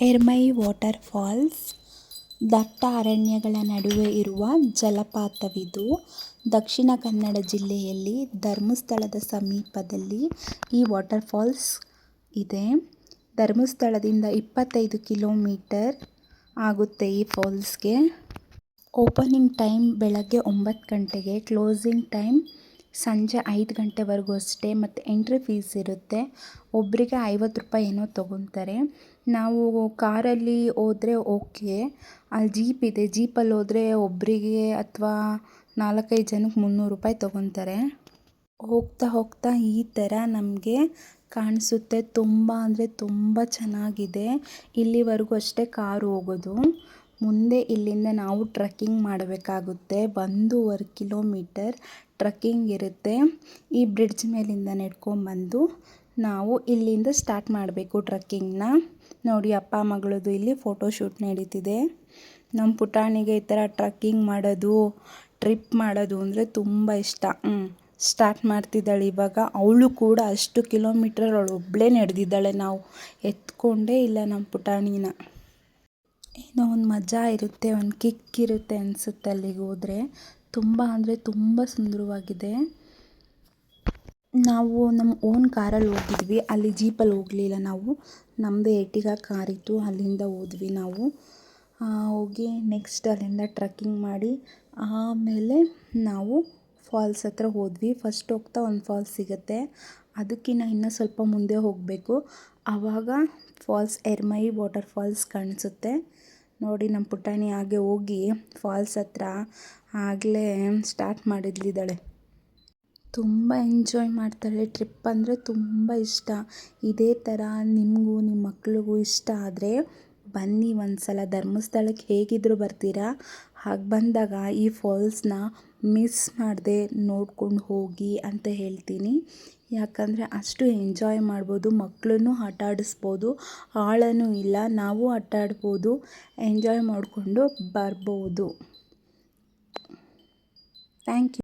ಎರ್ಮೈ water falls ದಟ್ಟ ಅರಣ್ಯಗಳ ನಡುವೆ ಇರುವ ಜಲಪಾತವಿದು. ದಕ್ಷಿಣ ಕನ್ನಡ ಜಿಲ್ಲೆಯಲ್ಲಿ ಧರ್ಮಸ್ಥಳದ ಸಮೀಪದಲ್ಲಿ ಈ ವಾಟರ್ ಫಾಲ್ಸ್ ಇದೆ. ಧರ್ಮಸ್ಥಳದಿಂದ 25 ಕಿಲೋಮೀಟರ್ ಆಗುತ್ತೆ ಈ ಫಾಲ್ಸ್ಗೆ. ಓಪನಿಂಗ್ ಟೈಮ್ ಬೆಳಗ್ಗೆ 9 ಗಂಟೆಗೆ, ಕ್ಲೋಸಿಂಗ್ ಟೈಮ್ ಸಂಜೆ 5 ಗಂಟೆವರೆಗೂ ಅಷ್ಟೇ. ಮತ್ತು ಎಂಟ್ರಿ ಫೀಸ್ ಇರುತ್ತೆ. ಒಬ್ಬರಿಗೆ 50 ರೂಪಾಯಿ ಏನೋ ತೊಗೊತಾರೆ. ನಾವು ಕಾರಲ್ಲಿ ಹೋದರೆ ಓಕೆ, ಅಲ್ಲಿ ಜೀಪ್ ಇದೆ, ಜೀಪಲ್ಲಿ ಹೋದರೆ ಒಬ್ಬರಿಗೆ ಅಥವಾ 4-5 ಜನಕ್ಕೆ 300 ರೂಪಾಯಿ ತೊಗೊತಾರೆ. ಹೋಗ್ತಾ ಹೋಗ್ತಾ ಈ ಥರ ನಮಗೆ ಕಾಣಿಸುತ್ತೆ. ತುಂಬ ಅಂದರೆ ತುಂಬ ಚೆನ್ನಾಗಿದೆ. ಇಲ್ಲಿವರೆಗೂ ಅಷ್ಟೇ ಕಾರು ಹೋಗೋದು. ಮುಂದೆ ಇಲ್ಲಿಂದ ನಾವು ಟ್ರೆಕ್ಕಿಂಗ್ ಮಾಡಬೇಕಾಗುತ್ತೆ. 1.5 ಕಿಲೋಮೀಟರ್ ಟ್ರೆಕ್ಕಿಂಗ್ ಇರುತ್ತೆ. ಈ ಬ್ರಿಡ್ಜ್ ಮೇಲಿಂದ ನಡ್ಕೊಂಬಂದು ನಾವು ಇಲ್ಲಿಂದ ಸ್ಟಾರ್ಟ್ ಮಾಡಬೇಕು ಟ್ರೆಕ್ಕಿಂಗ್ನ. ನೋಡಿ, ಅಪ್ಪ ಮಗಳದು ಇಲ್ಲಿ ಫೋಟೋಶೂಟ್ ನಡೀತಿದೆ. ನಮ್ಮ ಪುಟಾಣಿಗೆ ಈ ಥರ ಟ್ರೆಕ್ಕಿಂಗ್ ಮಾಡೋದು, ಟ್ರಿಪ್ ಮಾಡೋದು ಅಂದರೆ ತುಂಬ ಇಷ್ಟ. ಸ್ಟಾರ್ಟ್ ಮಾಡ್ತಿದ್ದಾಳೆ ಇವಾಗ. ಅವಳು ಕೂಡ ಅಷ್ಟು ಕಿಲೋಮೀಟರ್ ಅವಳು ಒಬ್ಬಳೇ ನಡೆದಿದ್ದಾಳೆ. ನಾವು ಎತ್ಕೊಂಡೇ ಇಲ್ಲ ನಮ್ಮ ಪುಟಾಣಿನ. ಏನೋ ಒಂದು ಮಜಾ ಇರುತ್ತೆ, ಒಂದು ಕಿಕ್ ಇರುತ್ತೆ ಅನಿಸುತ್ತೆ ಅಲ್ಲಿಗೆ ಹೋದರೆ. ತುಂಬ ಅಂದರೆ ತುಂಬ ಸುಂದರವಾಗಿದೆ. ನಾವು ನಮ್ಮ ಓನ್ ಕಾರಲ್ಲಿ ಹೋಗಿದ್ವಿ. ಅಲ್ಲಿ ಜೀಪಲ್ಲಿ ಹೋಗಲಿಲ್ಲ ನಾವು. ನಮ್ಮದೇ ಎರ್ಟಿಗಾ ಕಾರಿತ್ತು, ಅಲ್ಲಿಂದ ಹೋದ್ವಿ ನಾವು. ಹೋಗಿ ನೆಕ್ಸ್ಟ್ ಅಲ್ಲಿಂದ ಟ್ರೆಕ್ಕಿಂಗ್ ಮಾಡಿ ಆಮೇಲೆ ನಾವು ಫಾಲ್ಸ್ ಹತ್ರ ಹೋದ್ವಿ. ಫಸ್ಟ್ ಹೋಗ್ತಾ ಒಂದು ಫಾಲ್ಸ್ ಸಿಗುತ್ತೆ. ಅದಕ್ಕಿಂತ ಇನ್ನೂ ಸ್ವಲ್ಪ ಮುಂದೆ ಹೋಗಬೇಕು. ಆವಾಗ ಫಾಲ್ಸ್ ಎರ್ಮೈ ವಾಟರ್ ಫಾಲ್ಸ್ ಕಾಣಿಸುತ್ತೆ. ನೋಡಿ, ನಮ್ಮ ಪುಟಾಣಿ ಹಾಗೆ ಹೋಗಿ ಫಾಲ್ಸ್ ಹತ್ರ ಆಗಲೇ ಸ್ಟಾರ್ಟ್ ಮಾಡಿದ್ಲಿದ್ದಾಳೆ. ತುಂಬ ಎಂಜಾಯ್ ಮಾಡ್ತಾಳೆ. ಟ್ರಿಪ್ ಅಂದರೆ ತುಂಬ ಇಷ್ಟ. ಇದೇ ಥರ ನಿಮಗೂ ನಿಮ್ಮ ಮಕ್ಳಿಗೂ ಇಷ್ಟ ಆದರೆ ಬನ್ನಿ ಒಂದು ಸಲ. ಧರ್ಮಸ್ಥಳಕ್ಕೆ ಹೇಗಿದ್ದರೂ ಬರ್ತೀರಾ. ಹಾಗೆ ಬಂದಾಗ ಈ ಫಾಲ್ಸ್ನ ಮಿಸ್ ಮಾಡದೆ ನೋಡ್ಕೊಂಡು ಹೋಗಿ ಅಂತ ಹೇಳ್ತೀನಿ. ಯಾಕಂದರೆ ಅಷ್ಟು ಎಂಜಾಯ್ ಮಾಡ್ಬೋದು. ಮಕ್ಕಳನ್ನು ಆಟ ಆಡಿಸ್ಬೋದು. ಆಳನೂ ಇಲ್ಲ, ನಾವು ಆಟ ಆಡ್ಬೋದು, ಎಂಜಾಯ್ ಮಾಡಿಕೊಂಡು ಬರ್ಬೋದು. Thank you.